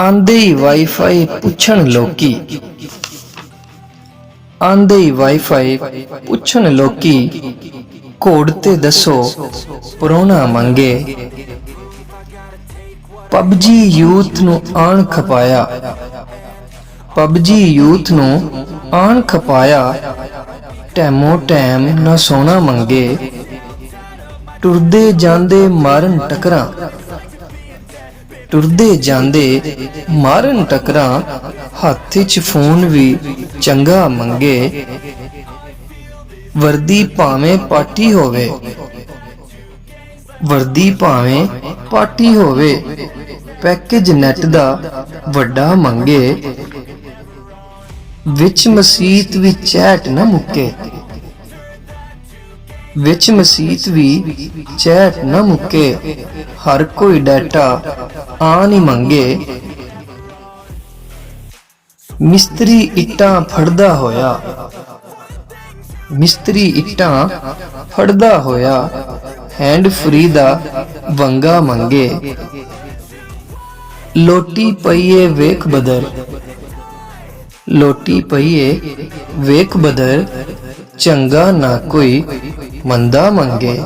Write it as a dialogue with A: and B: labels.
A: आंदे ही वाईफाई पुछण लोकी, आंदे ही वाईफाई पुछण लोकी, घोड़ ते दसो परोना मंगे। पबजी यूथ नू आण खपाया, पबजी यूथ नू आण खपाया, टैमो टैम ना सोना मंगे। टुरदे जांदे मारन टकरां, टुरदे जांदे मारन टकरां, हत्थ च फोन भी चंगा मंगे। वर्दी भावें पाटी होवे, वर्दी भावें पाटी होवे, पैकेज नेट दा वड्डा मंगे। विच मसीत भी चैट न मुक्के, विच मसीत भी चैट न मुक्के, हर कोई डाटा आन ही मंगे। मिस्त्री इट्टां फड़दा होया, मिस्त्री इट्टां फड़दा होया, हैंड फ्री दा वंगा मंगे। लोटी पईए वेख बदर, लोटी पईए वेख बदर, चंगा ना कोई मंदा मंगे।